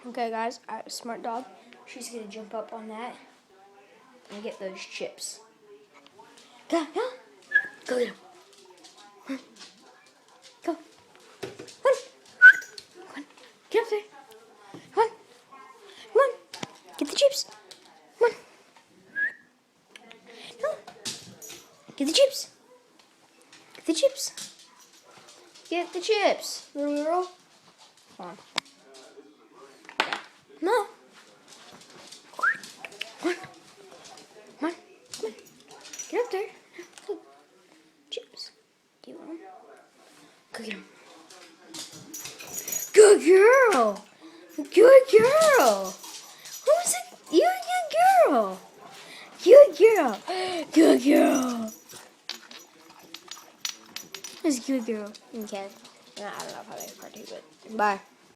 Okay, guys, I have a smart dog. She's gonna jump up on that and get those chips. Go, go, go get them. Go. Come on. Get up there. Come on. Come on. Get the chips. Come on. Come on. Get the chips. Get the chips. Get the chips, little girl. Come on. Come on. Come on. Come on. Come on. Get up there. Look. Chips. Do you want them? Go get them. Good girl. Good girl. Who's it? You're a good girl. Good girl. Good girl. Who's a good girl? Okay. I don't know how they party, but bye.